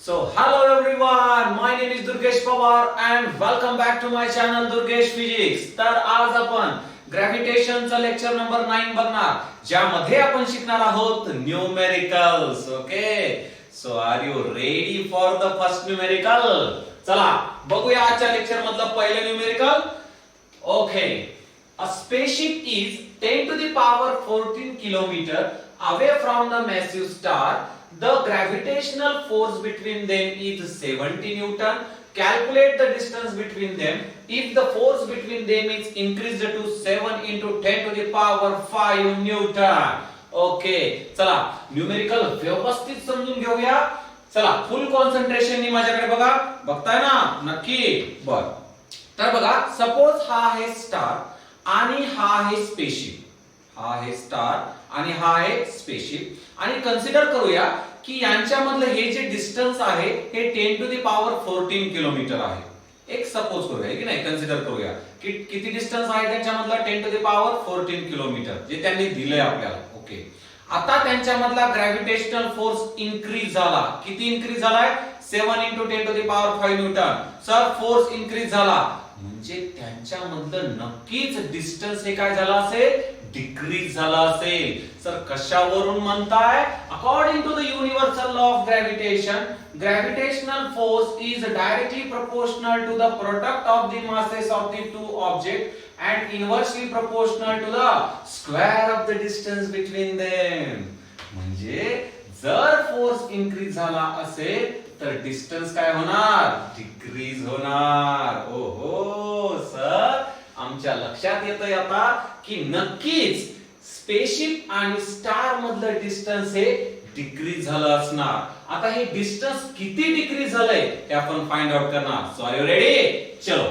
Hello everyone, my name is Durgesh Pawar and welcome back to my channel Durgesh Physics. तर आज आपण ग्रॅव्हिटेशनचा lecture number 9 बघणार, ज्यामध्ये आपण शिकणार आहोत numericals. Okay, so are you ready for the first numerical? चला बघूया आजच्या लेक्चर मधलं पहिलं numerical. Okay, a spaceship is 10 to the power 14 kilometer away from the massive star. The gravitational force between them is 70 Newton. Calculate the distance between them. If the force between them is increased to 7 into 10 to the power 5 Newton. Okay, चला numerical व्यवस्थित समजून घेऊया. चला फुल concentration नी माझ्याकडे बघा, बघताय ना नक्की? बर, तर बघा, सपोज हा आहे स्टार आणि हा आहे स्पेसशिप. हा आहे स्टार आणि हा आहे स्पेसशिप, आणि कन्सिडर करूया की यांच्यामधलं हे जे डिस्टन्स आहे हे 10 टू द पॉवर 14 किलोमीटर आहे. एक सपोज करूया की नाही, कन्सिडर करूया की किती डिस्टन्स आहे त्यांच्यामधला 10 टू द पॉवर 14 किलोमीटर जे त्यांनी दिलंय आपल्याला. ओके, आता त्यांच्यामधला ग्रॅव्हिटेशनल फोर्स इन्क्रीज झाला. किती इन्क्रीज झालाय? 7 into 10 to the power 5 Newton. Sir force increase झाला म्हणजे त्यांच्यामधलं नक्कीच डिस्टन्स हे काय झाला असेल? डिक्रीज झाला असेल. सर कशावरून म्हणताय? According to the universal law of gravitation, gravitational force is directly proportional to the product of the masses of the two objects and inversely proportional to the square of the distance between them. म्हणजे जर force increase झाला असेल तर distance काय होणार? Decrease होणार. ओहो sir, आमच्या लक्षात येतंय आता की नक्कीच स्पेसशिप आणि स्टार मधलं डिस्टन्स हे डिक्रीज झालं असणार. आता हे डिस्टन्स किती डिक्रीज झालंय हे आपण फाइंड आउट करणार. So are you ready? चलो,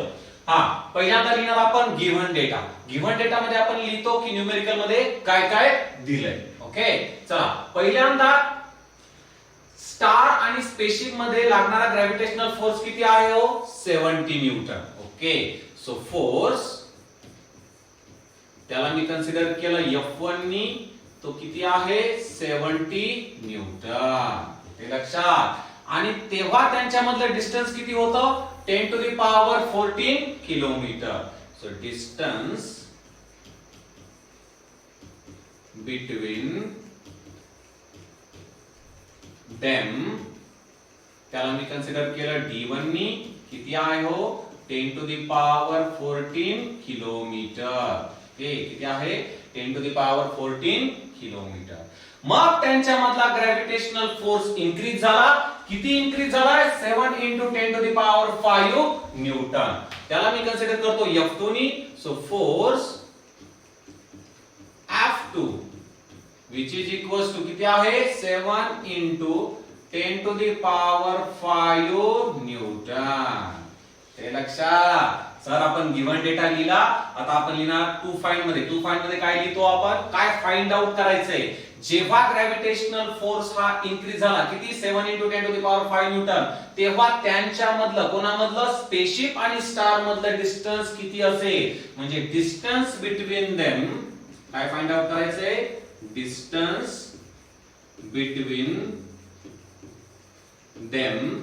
हा पहिल्यांदा लिहिणार आपण गिव्हन डेटा. गिव्हन डेटा मध्ये आपण लिहितो की न्यूमेरिकल मध्ये काय काय दिलंय. ओके, चला पहिल्यांदा स्टार आणि स्पेसशिप मध्ये लागणारा ग्रॅव्हिटेशनल फोर्स किती आहे? हो 70 न्यूटन. ओके, सो फोर्स त्याला मी कन्सिडर केलं F1 नी, तो किती आहे? 70 न्यूटन. हे लक्षात. आणि तेव्हा त्यांच्यामधलं डिस्टन्स किती होतं? 10 to the power 14 kilometre. So distance between them त्याला मी कन्सिडर केलं D1 नी, किती आहे हो? 10 टू द पॉवर 14 किलोमीटर. किती आहे? 10 टू द पॉवर 14 किलोमीटर. मग त्यांच्यामधला ग्रॅव्हिटेशनल फोर्स इन्क्रीज झाला. किती इन्क्रीज झालाय? 7 into 10 to the power 5 Newton. त्याला मी कन्सिडर करतो F2 नी. So force F2 which is equals to किती आहे? 7 into 10 to the power 5 Newton. हे लक्षात. सर आपण गिव्हन डेटा लिहिला, आता आपण लिहिणार टू फाइंड मध्ये. टू फाइंड मध्ये काय लिहितो आपण? काय फाइंड आउट करायचंय? जेव्हा ग्रॅव्हिटेशनल फोर्स हा इन्क्रीज झाला, किती? 7 into 10 to the power 5 Newton, तेव्हा त्यांच्यामधलं, कोणामधलं? स्पेसशिप आणि स्टार मधलं डिस्टन्स किती असेल? म्हणजे डिस्टन्स बिटवीन देम काय फाइंड आउट करायचंय? डिस्टन्स बिटवीन देम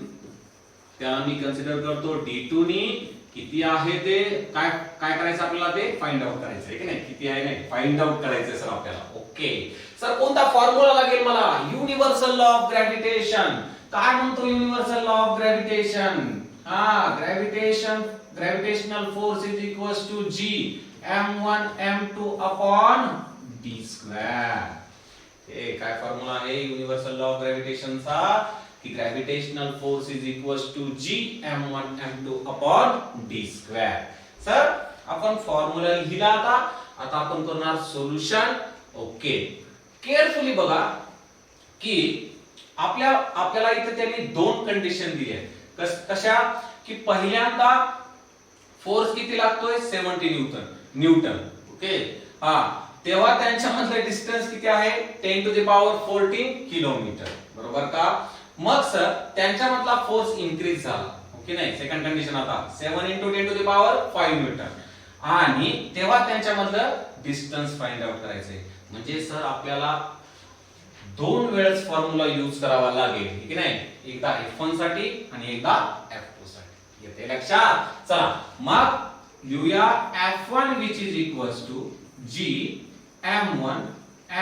त्याला मी कन्सिडर करतो D2 नी. किती आहे ते काय काय करायचं आपल्याला? ते फाइंड आउट करायचं आहे की नाही? किती आहे नाही फाइंड आउट करायचंय सर आपल्याला. ओके, सर कोणता फॉर्म्युला लागेल मला? Universal law of gravitation. काय म्हणतो universal law of gravitation? Gravitational force is equals to G m1 m2 upon d square. हे काय फॉर्म्युला आहे युनिव्हर्सल लॉ ऑफ ग्रॅव्हिटेशनचा? की gravitational force is equals to G m1 m2 upon d square. Sir आपण formula लिहिला. आता आपण करणार सोल्युशन. ओके, केअरफुली बघा की आपल्याला इथे त्यांनी दोन कंडिशन दिली आहेत. कशा? की पहिल्यांदा फोर्स किती लागतोय? 70 न्यूटन. ओके, हा तेव्हा त्यांच्यामधलं डिस्टन्स किती आहे? 10 टू द पॉवर 14 किलोमीटर. बरोबर का? मग सर त्यांच्यामधला फोर्स इन्क्रीज झाला. ओके नाही, सेकंड कंडिशन. आता 7 into 10 to the power 5 Newton, आणि तेव्हा त्यांच्यामधलं डिस्टन्स फाइंड आउट करायचंय. म्हणजे सर आपल्याला दोन वेळेस फॉर्म्युला यूज करावा लागेल की नाही, एकदा F1 साठी आणि एकदा F2 साठी. येते लक्षात? चला मग लिहूया F1 which is equals to G M1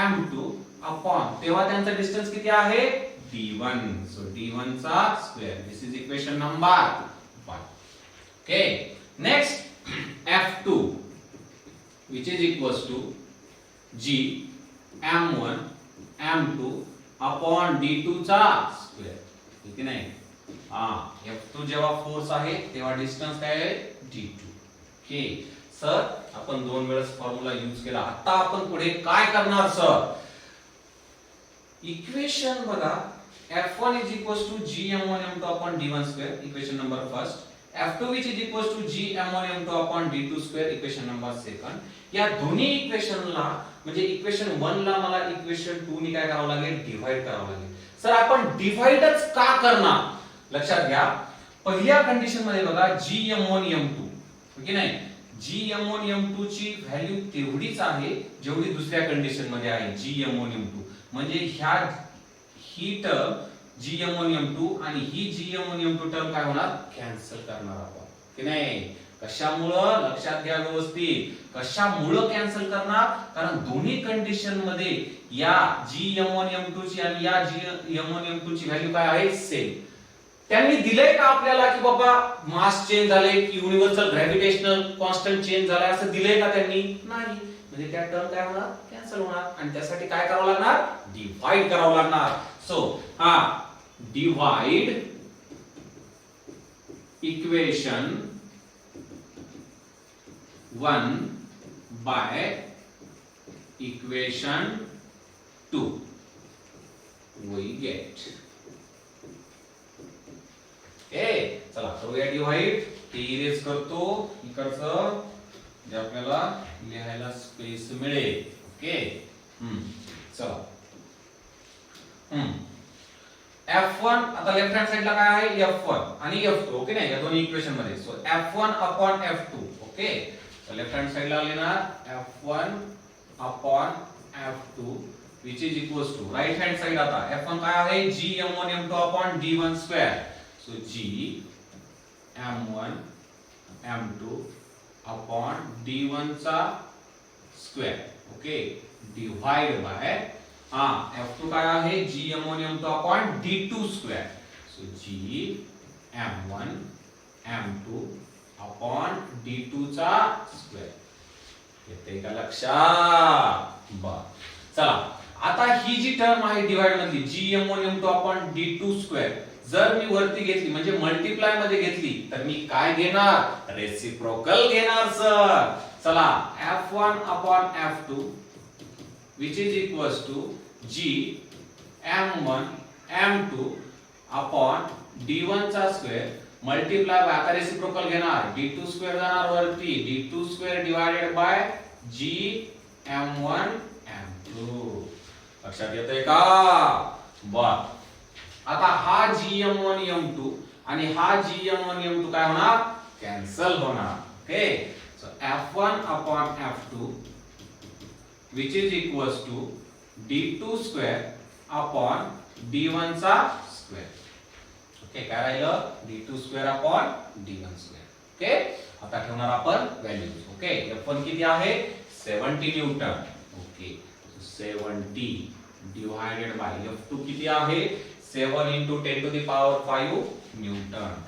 M2 upon, तेव्हा त्यांचा डिस्टन्स किती आहे D1. सो D1 चा square. This is equation number 1. Okay, next F2 which is equals to G M1 M2 upon D2 चा स्क्वेअर. किती नाही, F2 जेव्हा force आहे तेव्हा डिस्टन्स काय आहे D2. ओके सर, आपण दोन वेळेस फॉर्म्युला यूज केला. आता आपण पुढे काय करणार सर? इक्वेशन बघा, F1 is equals to G M1 M2 upon D1 square, equation number first. F2 which is equals to G M1 M2 upon D2 square, equation number second. या दोन्ही इक्वेशनला म्हणजे इक्वेशन 1 ला मला इक्वेशन 2 नी काय करावं लागेल, डिवाइड करावं लागेल. सर आपण डिवाइडच का करणार? लक्षात घ्या, पहिल्या कंडिशन मध्ये बघा G M1 M2, ओके नाही, G M1 M2 ची व्हॅल्यू तेवढीच आहे जेवढी दुसऱ्या कंडिशन मध्ये आहे G M1 M2. म्हणजे ही टर्म G M1 M2 आणि ही G M1 M2 टर्म काय होणार, कॅन्सल करणार आपण की नाही. कशामुळं? लक्षात घ्या व्यवस्थित, कशामुळं कॅन्सल करणार? कारण दोन्ही कंडिशन मध्ये या G M1 M2 ची आणि या G M1 M2 ची व्हॅल्यू काय आहे, सेम. त्यांनी दिलंय का आपल्याला की बाबा मास चेंज झाले की युनिव्हर्सल ग्रॅव्हिटेशनल कॉन्स्टंट चेंज झालाय असं दिलंय का त्यांनी? नाही. म्हणजे त्या टर्म काय होणार, कॅन्सल होणार. आणि त्यासाठी काय करावं लागणार, डिवाइड करावं लागणार. So divide equation 1 by equation 2 we get. चला करूया डिवाइड. ते इरेज करतो इकडचं जे आपल्याला लिहायला स्पेस मिळेल. ओके, चला F1 आता लेफ्ट हँड साइडला काय आहे, F1 आणि F2. ओके नाही, या दोन्ही इक्वेशन मध्ये. So F1 upon F2. Okay, left hand साइडला लिहिणार F1 upon F2 which is equals to right hand side. आता F1 काय आहे, G M1 M2 upon D1 square. So G M1 M2 upon D1 चा square. Okay, divide by F2 काय आहे, G M1 M2 upon D2 square. So G M1 M2 upon D2 चा square. येते का लक्षात? बर, चला आता ही जी टर्म आहे डिवाइड मधली G M1 M2 upon D2 square, जर मी वरती घेतली म्हणजे मल्टिप्लाय मध्ये घेतली तर मी काय घेणार, रेसिप्रोकल घेणार सर. चला F1 upon F2 which is equals to G M1 M2 upon D1 चा स्क्वेअर मल्टिप्लाय बाय, आता रेसिप्रोकल घेणार, D2 स्क्वेअर जाणार वरती, D2 square divided bye G M1 M2. लक्षात येतंय का? बर, आता हा G M1 M2 आणि हा G M1 M2 काय होणार, कॅन्सल होणार. Okay, so F1 upon F2 which is equals to D2 square upon D1 चा स्क्वेअर. ओके, काय राहिलं, D2 square upon D1 square. Okay, आता ठेवणार आपण व्हॅल्यूज. ओके, F1 किती आहे, 70 Newton. Okay, 70 divided by F2 किती आहे, 7 into 10 to the power 5 Newton.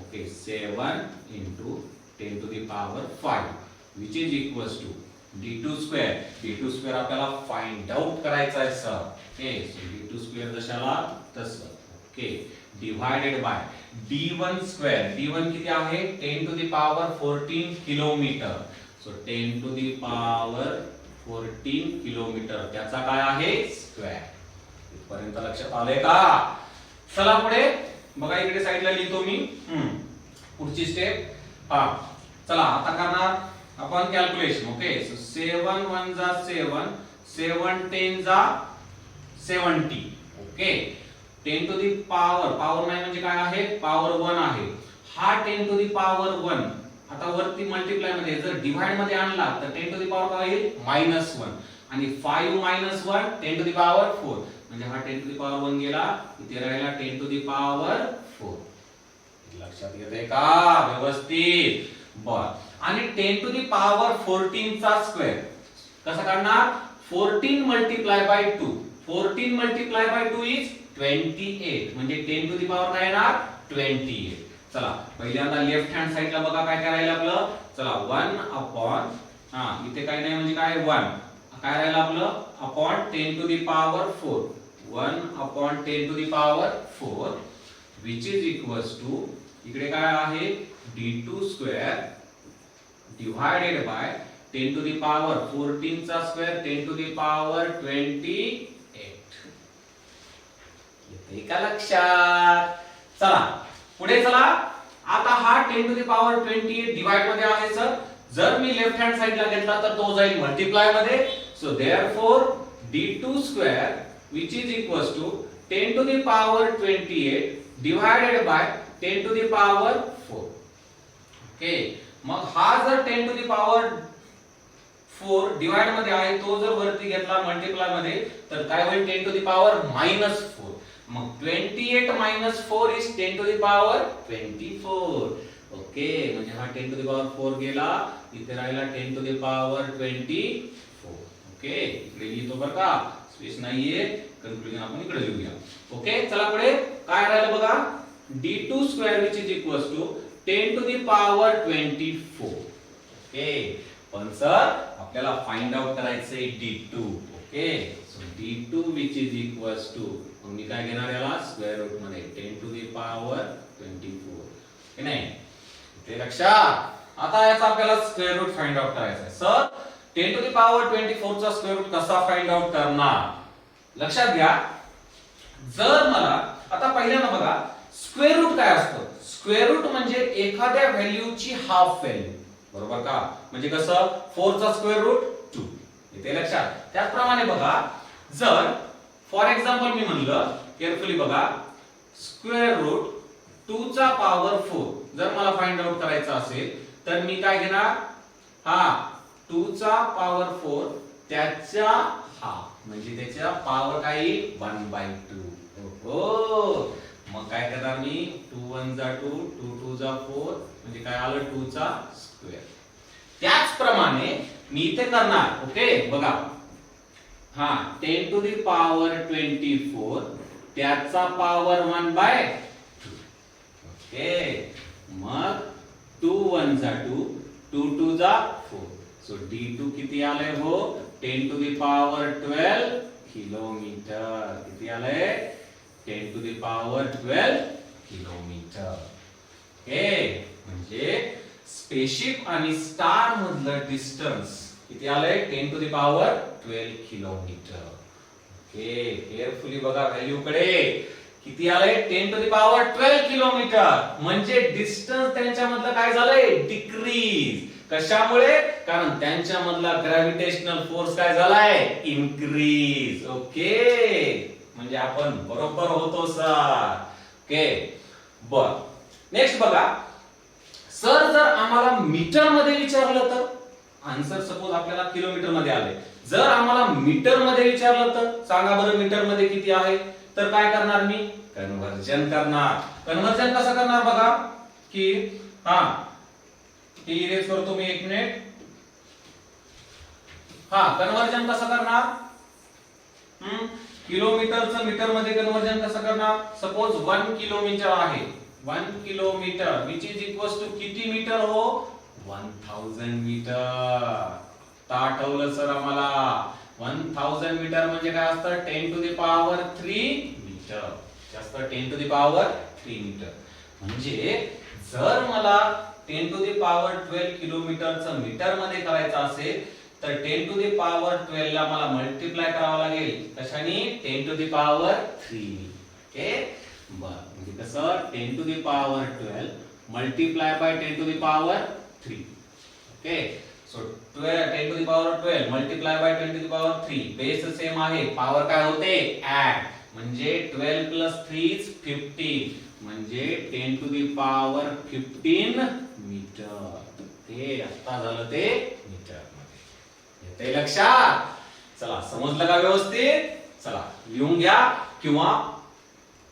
Okay, 7 into 10 to the power 5 which is equals to D2 square. D2 square आपल्याला find out करायचा आहे sir. Okay, so D2 square जशाला तसं. Okay, divided by D1 square. D1 किती आहे, 10 to the power 14 kilometre. So 10 to the power 14 kilometre त्याचा काय आहे, स्क्वेअर. इथपर्यंत लक्षात आलंय का? चला पुढे बघा, इकडे साइडला लिहितो मी पुढची स्टेप. चला आता करणार आपण कॅल्क्युलेशन. ओके, सो 7 1 जा 7, 7 10 जा 70. ओके, 10 टू दी पॉवर 9 म्हणजे काय आहे, पॉवर 1 आहे. हा 10 टू दी पॉवर 1 आता वरती मल्टिप्लाय मध्ये जर डिवाइड मध्ये आणला तर 10 टू दी पॉवर काय येईल, -1 आणि 5 - 1 10 टू दी पॉवर 4 म्हणजे हा 10 टू दी पॉवर 1 गेला, इथे राहिला 10 टू दी पॉवर 4. लक्षात येतंय का व्यवस्थित? बर, आणि 10 टू दी पॉवर 14 चा स्क्वेअर कसा काढणार? 14 multiply by 2. 14 multiply by 2 is 28. म्हणजे 10 टू दी पॉवर काय येणार? 28. चला पहिल्यांदा लेफ्ट हँड साइडला बघा काय करायला आपलं. चला 1 अपॉन, इथे काय नाही म्हणजे काय 1, काय राहिलं आपलं upon 10 to the power 4. 1 upon 10 to the power 4 which is equals to, इकडे काय आहे d2 square divided by 10 to the power 14 चा स्क्वेअर 10 टू दी पॉवर 28. येते का लक्षात? चला पुढे चला. आता हा 10 टू दी पॉवर 28 डिवाइड मध्ये आहे सर. जर मी लेफ्ट हँड साइडला घेतला तर तो जाईल मल्टिप्लाय मध्ये. So therefore d2 square which is equals to 10 to the power 28 divided by 10 to the power 4. Okay, मग हा जर 10 to the power 4 डिवाइड मध्ये आहे, तो जर वरती घेतला मल्टिप्लाय मध्ये तर काय होईल? 10 to the power -4. मग 28 - 4 is 10 to the power 24. Okay, म्हणजे हा 10 to the power 4 गेला, इथे राहिला 10 to the power 24. ओके, इकडे लिहितो बरं का, स्पेस नाहीये, कन्क्लुजन आपण इकडे लिहूया. ओके, चला पुढे काय राहिलं बघा. d2 square which is equals to 10 to the power 24. Okay, पण सर आपल्याला फाइंड आउट करायचंय d2. Okay, so d2 which is equals to, मी काय घेणार याला स्क्वेअर रूट मध्ये 10 to the power 24. की नाही? ते लक्षात. आता याचा आपल्याला स्क्वेअर रूट फाइंड आउट करायचा आहे. सर 10 to the power 24 चा स्क्वेअर रूट कसा फाइंड आउट करणार? लक्षात घ्या. जर मला आता पहिल्यांदा बघा स्क्वेअर रूट काय असतं. स्क्वेअर रूट म्हणजे एखाद्या व्हॅल्यूची हाफ व्हॅल्यू, बरोबर का? म्हणजे कसं 4 चा स्क्वेअर रूट 2. इथे लक्षात. त्याचप्रमाणे बघा जर फॉर एक्झाम्पल मी म्हणलं, केअरफुली बघा, स्क्वेअर रूट 2 चा पॉवर 4 जर मला फाइंड आउट करायचा असेल तर मी काय घेणार? 2 चा पॉवर 4 त्याच्या हाफ, म्हणजे त्याच्या पॉवर काय 1/2. हो, मग काय करणार मी? 2 1 जा 2, 2 2 जा 4, म्हणजे काय आलं 2 चा स्क्वेअर. त्याचप्रमाणे मी इथे करणार. ओके बघा, 10 टू दी पॉवर 24 त्याचा पॉवर 1/2. ओके, मग 2 1 जा 2, 2 2 जा 4. सो d2 किती आलंय हो? 10 टू दी पॉवर 12 किलोमीटर. किती आलंय? 10 to the power 12 kilometre. Okay, म्हणजे स्पेसशिप आणि स्टार मधलं डिस्टन्स किती आलंय? 10 to the power 12 kilometre. Okay, carefully बघा व्हॅल्यू कडे. किती आलंय? 10 टू दी पॉवर 12 किलोमीटर. म्हणजे डिस्टन्स त्यांच्यामधलं काय झालंय? डिक्रीज. कशामुळे? कारण त्यांच्यामधला ग्रॅव्हिटेशनल फोर्स काय झालाय? इन्क्रीज. ओके, म्हणजे आपण बरोबर होतो सर. ओके, बर. नेक्स्ट बघा, सर जर आम्हाला मीटर मध्ये विचारलं तर, आन्सर सपोज आपल्याला किलोमीटर मध्ये आले. जर आम्हाला मीटर मध्ये विचारलं तर सांगा बरं मीटर मध्ये किती आहे? तर काय करणार मी? कन्वर्जन करणार. कन्वर्जन कसं करणार बघा, की हे इरेज करतो मी 1 मिनिट. कन्वर्जन कसं करणार? किलोमीटरचं मीटर मध्ये कन्वर्जन कसं करणार? सपोज 1 किलोमीटर आहे. 1 kilometre which is equals to किती मीटर हो? 1000 मीटर. आठवलं सर आम्हाला 1000 मीटर म्हणजे काय असतं? 10 टू दी पॉवर 3 मीटर. जास्त 10 टू दी पॉवर 3 मीटर. म्हणजे जर मला 10 टू दी पॉवर 12 किलोमीटरचं मीटर मध्ये करायचं असेल तर 10 टू दी पॉवर 12 ला मला मल्टिप्लाय करावं लागेल. कशाने? 10 टू दी पॉवर 3. ओके, बर. म्हणजे कसं? 10 to the power 12 multiply by 10 to the power 3. Okay, so 10 to the power 12 multiply by 10 to the power 3. Base same आहे, पॉवर काय होते? ऍड. म्हणजे 12 प्लस 3 इज 15. म्हणजे 10 टू दी पॉवर 15 मीटर. ते आता झालं ते मीटर मध्ये. येते लक्षात? चला समजलं का व्यवस्थित? चला लिहून घ्या किंवा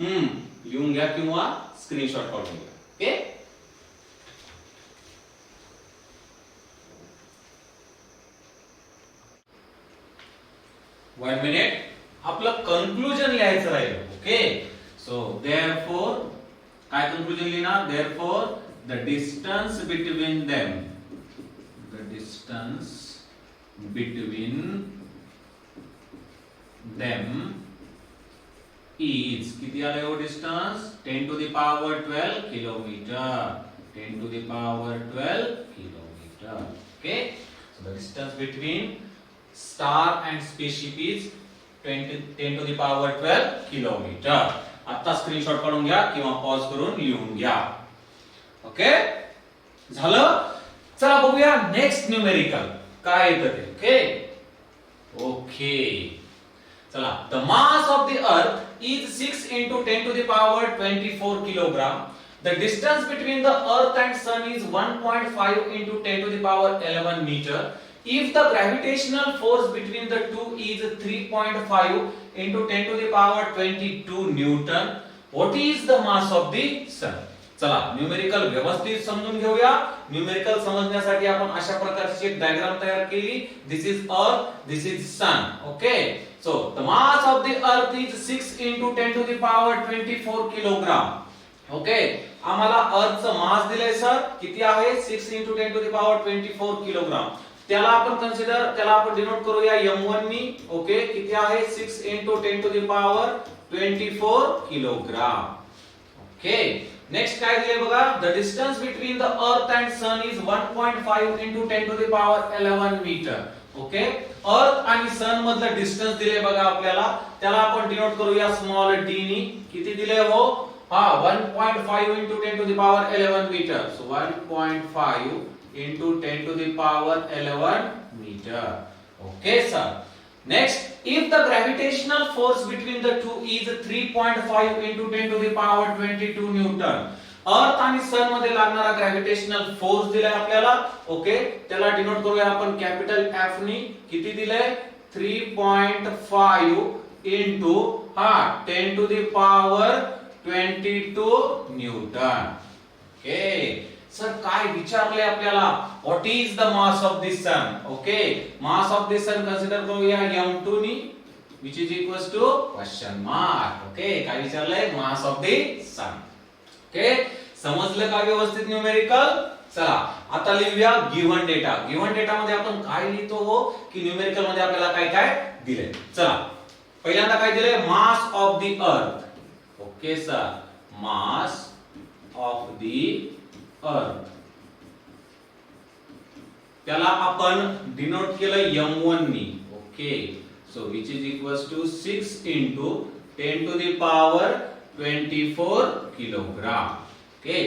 लिहून घ्या किंवा स्क्रीनशॉट काढून घ्या. Okay, one minute. आपलं कन्क्लुजन लिहायचं राहिलं. ओके, सो देअरफॉर काय कन्क्लुजन लिहिणार? Therefore the distance between them, the distance between them is, किती आलं हो distance? 10 to the power 12 kilometre, 10 to the power 12 kilometre. Okay, so the distance between star and spaceship is 10 to the power 12 kilometre. आता screenshot काढून घ्या किंवा pause करून लिहून घ्या. ओके, झालं. चला बघूया नेक्स्ट न्यूमेरिकल काय येतं ते. ओके ओके, चला. द मास ऑफ द अर्थ is 6 into 10 to the power 24 kilogram. The distance between the earth and sun is 1.5 into 10 to the power 11 meter. If the gravitational force between the two is 3.5 into 10 to the power 22 newton, what is the mass of the sun? चला numerical व्यवस्थित समजून घेऊया. Numerical समजण्यासाठी आपण अशा प्रकारची एक diagram तयार केली. This is earth, this is sun. Okay, so the mass of the earth is 6 into 10 to the power 24 kilogram. Okay, आम्हाला अर्थचं मास दिलंय सर, किती आहे? 6 into 10 to the power 24 kilogram. त्याला आपण डिनोट करूया m1 नी. ओके, किती आहे? 6 into 10 to the power 24 kilogram. Okay, next काय दिले बघा? The distance between the earth and sun is 1.5 into 10 to the power 11 metre. Okay, earth आणि सन मधलं डिस्टन्स दिले बघा आपल्याला, त्याला आपण डिनोट करूया स्मॉल d नी. किती दिले हो? 1.5 into 10 to the power 11 metre. So 1.5 into 10 to the power 11 meter. Okay sir. Next, if the gravitational force between the two is 3.5 into 10 to the power 22 newton, अर्थ आणि सन मध्ये लागणारा ग्रॅव्हिटेशनल फोर्स दिलाय आपल्याला. ओके, त्याला डिनोट करूया आपण capital F नी. किती दिलंय? 3.5 into 10 to the power 22 newton. Okay sir, काय विचारले आपल्याला? What is the mass of the sun? Okay, mass of the sun consider करूया m2 नी, which is equals to question mark. Okay, काय विचारलंय? Mass of the sun. Okay, समजलं का व्यवस्थित न्यूमेरिकल? चला आता लिहूया गिव्हन डेटा. गिव्हन डेटा मध्ये आपण काय लिहितो हो, की न्यूमेरिकल मध्ये आपल्याला काय काय दिले. चला पहिल्यांदा काय दिले? Mass of the earth. Okay sir, mass of the earth, त्याला आपण डिनोट केलं m1 नी. Okay, so which is equals to 6 into 10 to the power 24 kilogram. Okay,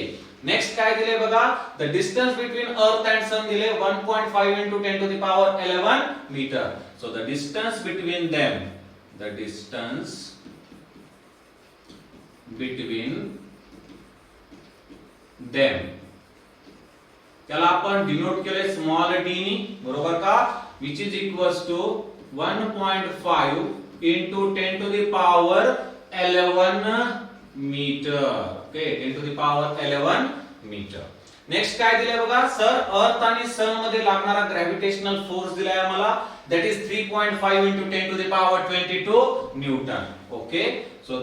next काय दिले बघा? The distance between earth and sun दिले 1.5 into 10 to the power 11 metre. So the distance between them, the distance between them, त्याला आपण denote केले small d नी. बरोबर का? which is equals to 1.5 into 10 to the power 11 metre. Okay, 10 to the power 11 metre. Next काय दिले बघा? Sir, अर्थ आणि सन मध्ये लागणारा ग्रॅव्हिटेशनल फोर्स दिलाय आम्हाला, that is 3.5 into 10 to the power 22 newton. Okay, so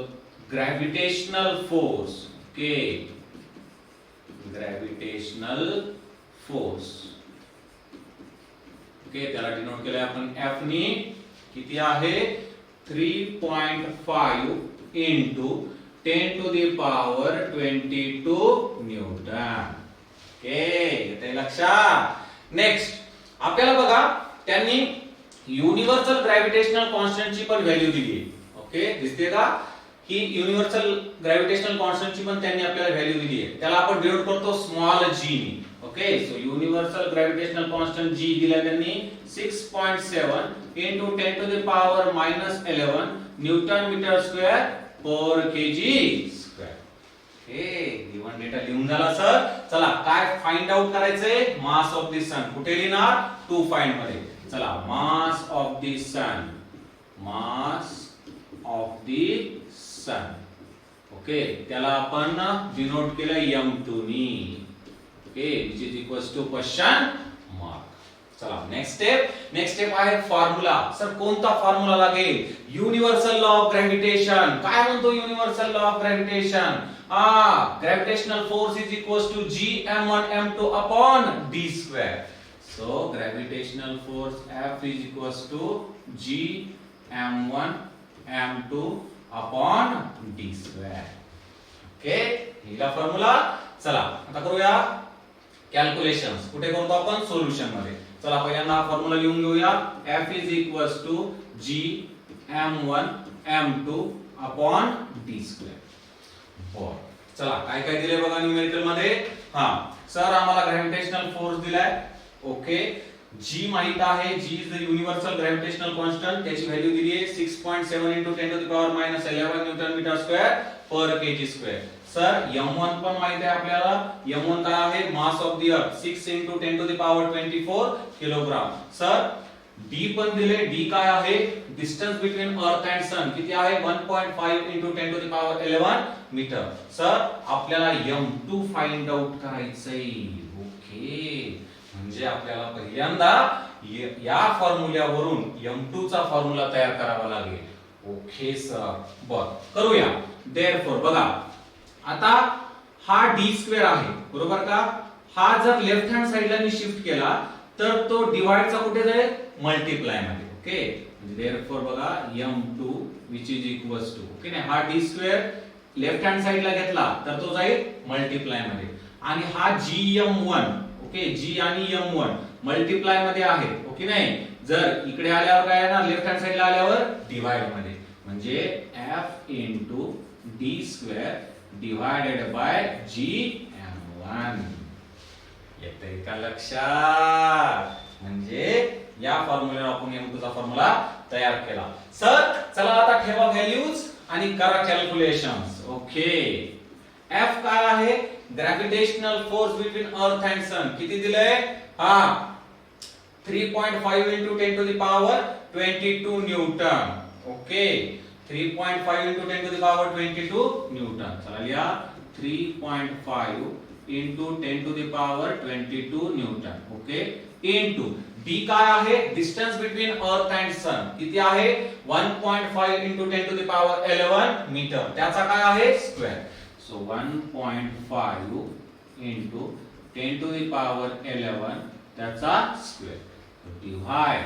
gravitational force. Okay, gravitational force. Okay, त्याला डिनोट केलंय आपण F नी. किती आहे? 3.5 into 10 to the power 22 newton. Okay, येते लक्षात? नेक्स्ट आपल्याला बघा, त्यांनी युनिव्हर्सल ग्रॅव्हिटेशनल कॉन्स्टंटची पण व्हॅल्यू दिली आहे. ओके, दिसते का? ही युनिव्हर्सल ग्रॅव्हिटेशनल कॉन्स्टंटची पण त्यांनी आपल्याला व्हॅल्यू दिली आहे. त्याला आपण डिनोट करतो स्मॉल g नी. Okay, so universal gravitational constant g दिला त्यांनी 6.7 into 10 to the power -11 newton metre square per kg square. Okay, given data लिहून झाला सर. चला काय फाइंड आउट करायचंय? Mass of the sun. कुठे लिहिणार? टू फाइंड मध्ये. चला, mass of the sun, mass of the sun. Okay, त्याला आपण डिनोट केलं m2 नी. Okay, which is equals to question mark. चला नेक्स्ट स्टेप आहे फॉर्म्युला. सर कोणता फॉर्म्युला लागेल? Universal law of gravitation. काय म्हणतो universal law of gravitation? Gravitational force is equals to gm1 m2 upon d square. So gravitational force F is equals to gm1 m2 upon d square. Okay, हिला formula. चला आता करूया calculations. कुठे करतो आपण? Solution मध्ये. चला पहिल्यांदा हा फॉर्म्युला लिहून घेऊया. F is equals to gm1 m2 upon d square. बर, चला काय काय दिले बघा न्यूमेरिकल मध्ये. सर आम्हाला ग्रॅव्हिटेशनल फोर्स दिलाय. ओके, g माहित आहे. g is the universal gravitational constant. त्याची व्हॅल्यू दिली आहे 6.7 × 10⁻11 न्यूटन मीटर स्क्वेअर पर केजी स्क्वेअर. सर m1 पण माहित आहे आपल्याला. m1 काय आहे? मास ऑफ द अर्थ 6 × 10⁻24 किलोग्राम. सर d पण दिले. d काय आहे? Distance between earth and sun किती आहे? 1.5 × 10⁻11 मीटर. सर आपल्याला m2 फाइंड आउट करायचंय. ओके, म्हणजे आपल्याला पहिल्यांदा या फॉर्म्युल्यावरून m2 चा फॉर्म्युला तयार करावा लागेल. ओके सर, बर करूया. देअरफॉर बघा आता हा d स्क्वेअर आहे बरोबर का? हा जर लेफ्ट हँड साइडला मी शिफ्ट केला तर तो डिवाइडचा कुठे जाईल? मल्टिप्लाय मध्ये. ओके, म्हणजे देअरफॉर बघा m2 which is equals to. Okay नाही, हा d स्क्वेअर लेफ्ट हँड साइडला घेतला तर तो जाईल मल्टिप्लाय मध्ये. आणि हा gm1. ओके, g आणि m1 मल्टिप्लाय मध्ये आहे. ओके नाही, जर इकडे आल्यावर काय आहे ना, लेफ्ट हँड साइडला आल्यावर डिवाइड मध्ये. म्हणजे f into d square divided bye gm1. येतंय का लक्षात? म्हणजे या फॉर्म्युल्यावर आपण m2 चा फॉर्म्युला तयार केला. सर चला आता ठेवा व्हॅल्यूज आणि करा कॅल्क्युलेशन्स. ओके, F काय आहे? Gravitational force between earth and sun किती दिलंय? 3.5 × 10⁻22 न्यूटन. Okay, 3.5 × 10⁻22 Newton. चला लिहा 3.5 × 10⁻22 न्यूटन. ओके, इनटू d काय आहे? Distance between earth and sun किती आहे? 1.5 × 10⁻11 मीटर. त्याचा काय आहे? स्क्वेअर. सो 1.5 × 10⁻11 त्याचा स्क्वेअर. डिवाइड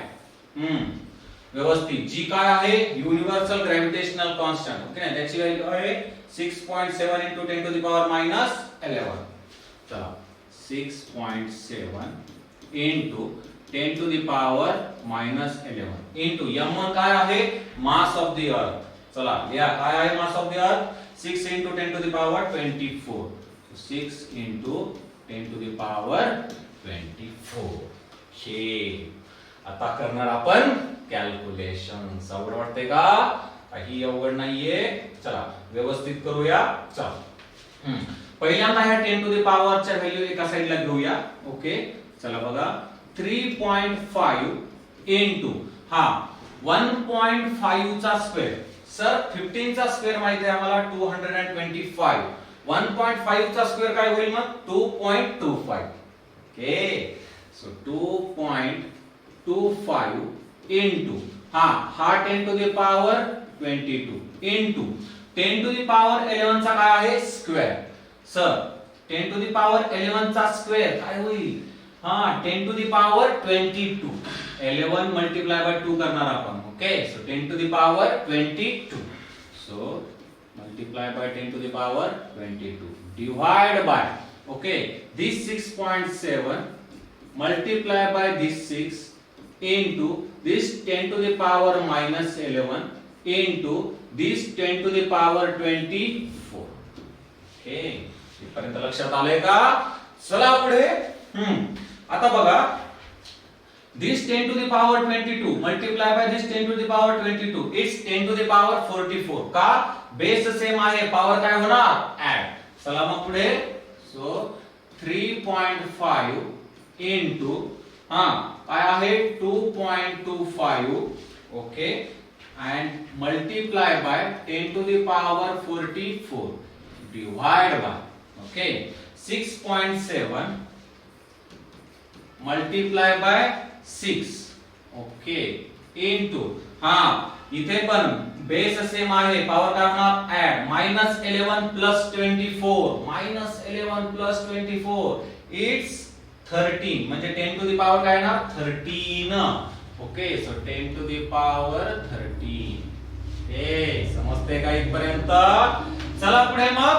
व्यवस्थित. g काय आहे? Universal gravitational constant. ओके, त्याची व्हॅल्यू आहे 6.7 × 10⁻11. चला 6.7 × 10⁻11 इंटू m1 काय आहे? मास ऑफ द अर्थ. चला लिहा काय आहे मास ऑफ द अर्थ? 6 × 10⁻24. 6 × 10⁻24. हे आता करणार आपण कॅल्क्युलेशन. अवघड वाटतंय का? काही अवघड नाहीये. चला व्यवस्थित करूया. चला पहिल्यांदा ह्या 10⁻⁴ च्या व्हॅल्यू एका साइडला घेऊया. ओके, चला बघा 3.5 इंटू 1.5 चा स्क्वेअर. सर 15 चा स्क्वेअर माहिती आहे आम्हाला 225. 1.5 चा स्क्वेअर काय होईल मग? 2.25. ओके, सो 2.25 इंटू हा 10⁻22 इंटू 10⁻11 चा काय आहे? स्क्वेअर. सर 10⁻11 चा स्क्वेअर काय होईल? 10⁻22. 11 मल्टिप्लाय बाय 2 करणार आपण. Okay, so 10⁻22. So multiply by 10⁻22 divide by. Okay, this 6.7 multiply by this 6 into this 10⁻⁻11 into this 10⁻24. Okay, इथपर्यंत लक्षात आलंय का? चला पुढे. आता बघा this 10⁻22 multiply by this 10⁻22 it's 10⁻44. का? बेस सेम आहे, पॉवर काय होणार? ऍड. चला मग पुढे. सो 3.5 इंटू काय आहे? 2.25. Okay, and multiply by 10 to the power 44 divide by, okay, 6.7 multiply by 6, okay, into इथे पण बेस सेम आहे, पॉवर काय होणार ऍड -11 प्लस 24 -11 प्लस 24 इट्स 13 म्हणजे 10 टू द पॉवर काय येणार 13, okay. So 10 to the power 13. हे समजते का इथपर्यंत? चला पुढे मग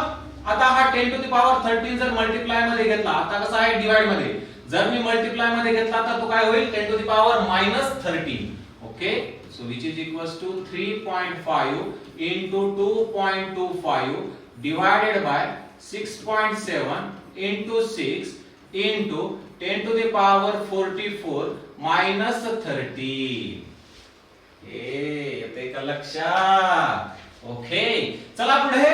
आता हा 10 टू द पॉवर 13 जर मल्टिप्लाय मध्ये घेतला, आता कसा आहे डिवाइड मध्ये, जर मी मल्टिप्लाय मध्ये घेतला तर तो काय होईल 10 to the power -13, okay. So which is equals to 3.5 into 2.25 divided by 6.7 into 6 into 10 to the power 44 minus 13. येते का लक्षात? ओके. चला पुढे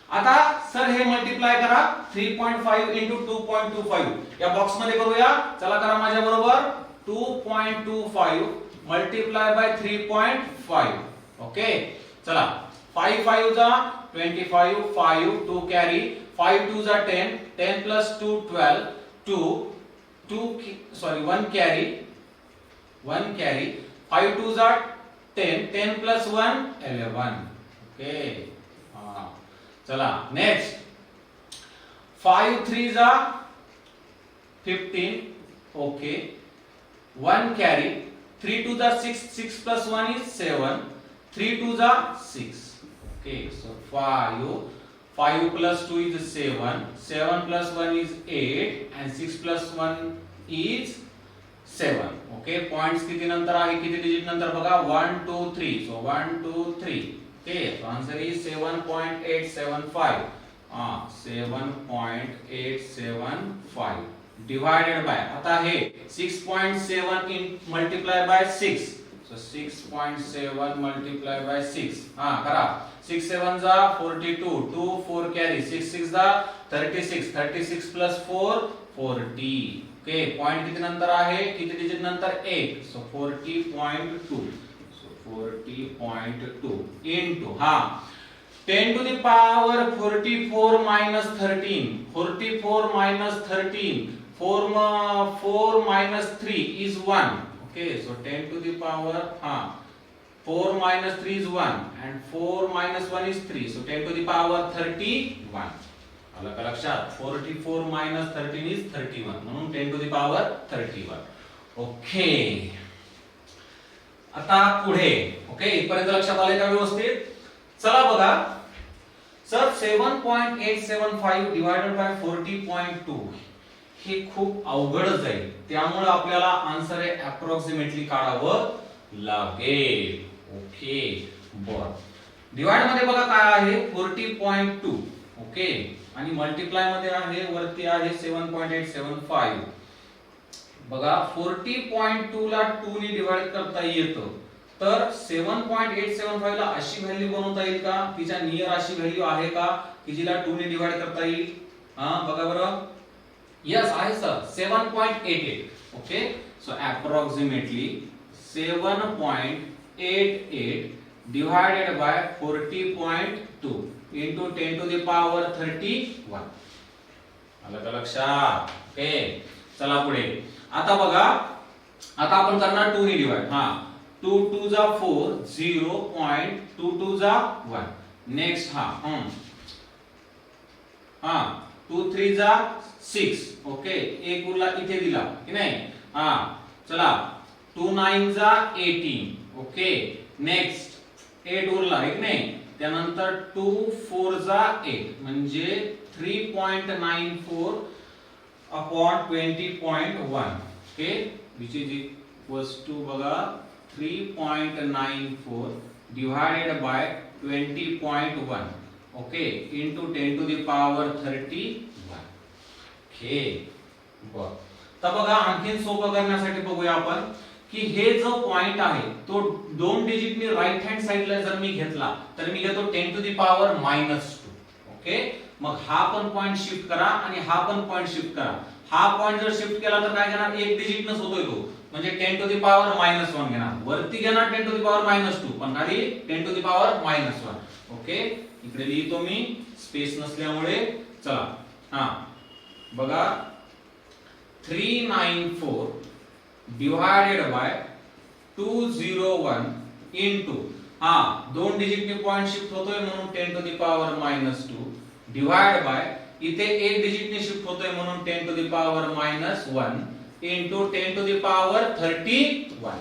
आता सर हे मल्टिप्लाय करा 3.5 into 2.25 या बॉक्स मध्ये करूया. चला करा माझ्या बरोबर 2.25 multiply by 3.5, okay. चला 5 5 जा 25, 5 2 carry, 5 2 जा 10, 10 plus 2 12, 1 carry, 5 2 जा 10, 10 plus 1 11, okay. चला नेक्स्ट 5 3 जा 15, okay. 1 carry, 3 2 are 6, 6 plus 1 is 7, 3 2 are 6, okay. So 5 plus 2 is 7, 7 plus 1 is 8 and 6 plus 1 is 7, okay. Points किती नंतर आहे, किती डिजिट नंतर बघा 1 2 3, so 1 2 3, okay. So answer is 7.875, 7.875 divided by, आता हे 6.7 in multiply by 6, so 6.7 multiply by 6, करा 6 7 जा 42, 2 4 carry, 6 6 जा 36, 36 plus 4 40, okay. पॉइंट किती नंतर आहे, किती डिजिट नंतर 8, so 40.2, so 40.2 into 10 to the power 44 minus 13, 44 minus 13, 4 minus 3 is 1, okay. So 10 to the power 4 minus 3 is 1 and 4 minus 1 is 3, so 10 to the power 31. आलं का लक्षात? 44 minus 13 is 31 म्हणून 10 to the power 31, ओके. आता पुढे, okay, इथपर्यंत लक्षात आले का व्यवस्थित? चला बघा सर 7.875 डिवाइडेड बाय 40.2 हे खूप अवघड जाईल, त्यामुळे आपल्याला आन्सर हे अप्रॉक्सिमेटली काढावं लागेल, ओके. बर डिवाइड मध्ये बघा काय आहे 40.2, ओके, आणि मल्टिप्लाय मध्ये आहे वरती आहे 7.875. बघा 40.2 ला 2 ने डिवाइड करता येतं, तर 7.875 ला अशी व्हॅल्यू बनवता येईल का, तिच्या नियर अशी व्हॅल्यू आहे का की जिला 2 ने डिवाइड करता येईल? बघा बरं, यस आहे sir 7.88, okay. So approximately 7.88 divided by 40.2 into 10 to the power 31. आलं का लक्षात? ओके. चला पुढे आता बघा, आता आपण करणार 2 ने डिवाइड. 2 2 जा 4, 0.22 जा 1. नेक्स्ट 2 3 जा 6, ओके. एक उरला इथे दिला की नाही. चला 2 9 जा 18, ओके. नेक्स्ट 8 उरला एक नाही, त्यानंतर 2 4 जा 8 म्हणजे 3.94 upon 20.1, okay, which is equals to बघा 3.94 divided by 20.1, okay, into 10 to the power 31, okay. बर तर बघा आणखीन सोपं करण्यासाठी बघूया आपण की हे जो पॉइंट आहे तो 2 डिजिट मी राइट हँड साइडला जर मी घेतला तर मी घेतो 10 टू द पॉवर -2, ओके. मग हा पण पॉइंट शिफ्ट करा आणि हा पण पॉइंट शिफ्ट करा. हा पॉइंट जर शिफ्ट केला तर काय घेणार, एक डिजिट नच होतोय तो, म्हणजे 10 टू द पॉवर -1 घेणार. वरती घेणार 10 टू द पॉवर -2 पण खाली 10 टू द पॉवर -1. ओके, इकडे लिहितो मी स्पेस नसल्यामुळे. चला हा बघा 394 डिवाइडेड बाय 201 इनटू हा 2 डिजिटने पॉइंट शिफ्ट होतोय म्हणून 10 to the power -2 divide by इथे 1 डिजिटने शिफ्ट होतोय म्हणून 10 to the power -1 into 10 to the power 31.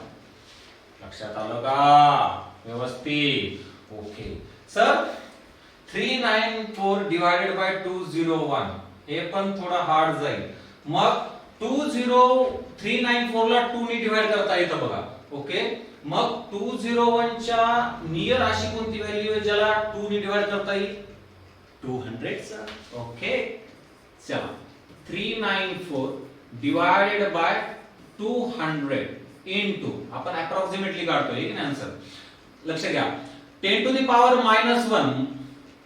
लक्षात आलं का व्यवस्थित? ओके सर 394 डिवाइडेड बाय 201 हे पण थोडा हार्ड जाईल. मग 394 ला 2 ने डिवाइड करता येतं बघा. ओके, मग 201 च्या नियर अशी कोणती व्हॅल्यू आहे ज्याला 2 ने डिवाइड करता येईल? 200 सर. ओके, चला 394 डिवाइडेड बाय 200 इनटू आपण अप्रॉक्सिमेटली काढतोय की नाही आन्सर. लक्ष घ्या 10 टू द पॉवर -1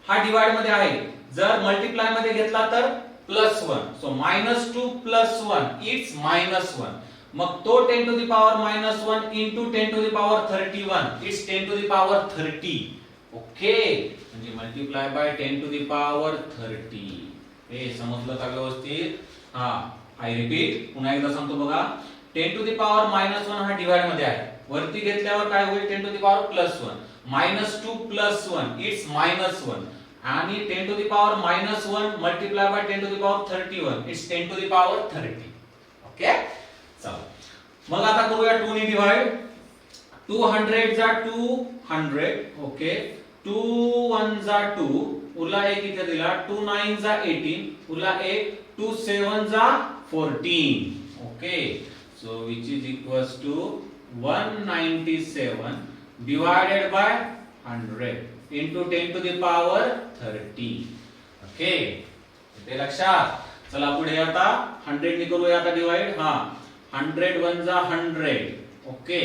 हा डिवाइड मध्ये आहे. जर मल्टिप्लाय मध्ये घेतला तर +1. So -2 + 1 it's -1. मग तो 10 to the power -1 into 10 to the power 31 it's 10 to the power 30. Okay, म्हणजे multiply by 10 to the power 30. हे समजलं का व्यवस्थित? हा आय रिपीट पुन्हा एकदा सांगतो बघा 10 टू द पॉवर -1 हा डिवाइड मध्ये आहे. वरती घेतल्यावर काय होईल? 10 टू द पॉवर +1 -2 + 1 इट्स -1 आणि 10 to the power -1 multiply by 10 to the power 31 it's 10 to the power 30. Okay, चला मग आता करूया 2 ने डिवाइड. 200 जा 200. ओके, 2 1 जा 2 उरला 1 इथे दिला. 2 9 जा 18 उरला 1. 2 7 जा 14. Okay, so which is equals to 197 divided by 100 into 10 to the power 30. Okay, ते लक्षात. चला पुढे आता 100 ने करूया आता डिवाइड. हा 100 1 जा 100. ओके,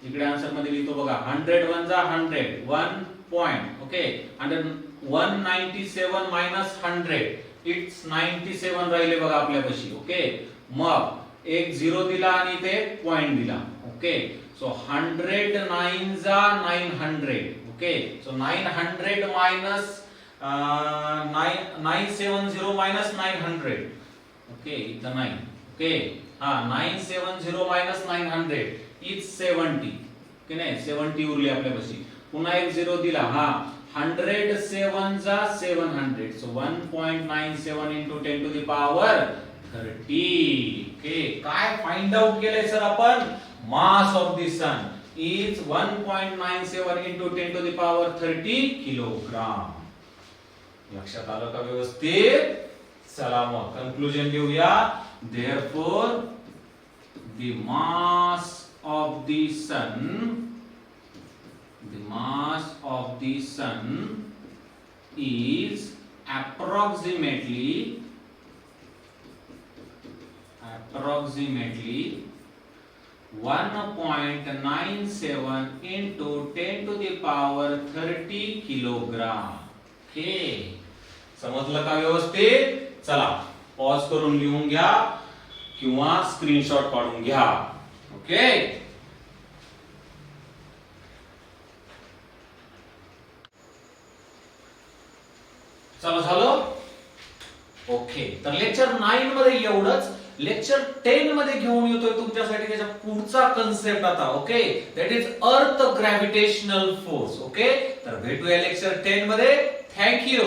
इकडे आन्सर मध्ये लिहितो बघा 100 1 जा 100 1 पॉइंट. ओके, 197 100 इट्स 97 राहिले बघा आपल्यापाशी. ओके, मग एक 0 दिला आणि इथे पॉइंट दिला. ओके, सो 100 9 जा 900. Okay, so 900 minus 970 minus 900. Okay, इथं 9. ओके, हा 970 minus 900 is 70. ओके नाही 70 उरले आपल्यापाशी. पुन्हा एक 0 दिला. हा 100 7 जा 700. So 1.97 into 10 to the power 30. Okay, काय फाइंड आउट केलंय सर आपण? Mass of the sun is 1.97 into 10 to the power 30 kilogram. लक्षात आलं का व्यवस्थित? चला मग कन्क्लूजन लिहूया. Therefore the mass of the sun is approximately 1.97 into 10 to the power 30 kilogram. Okay, समजलं का व्यवस्थित? चला पॉज करून लिहून घ्या किंवा स्क्रीनशॉट काढून घ्या. ओके, चला झालं. ओके, तर लेक्चर 9 मध्ये एवढंच. लेक्चर 10 मध्ये घेऊन येतोय तुमच्यासाठी त्याचा पुढचा कन्सेप्ट आता. Okay, that is earth gravitational force. Okay, तर भेटूया लेक्चर 10 मध्ये. Thank you.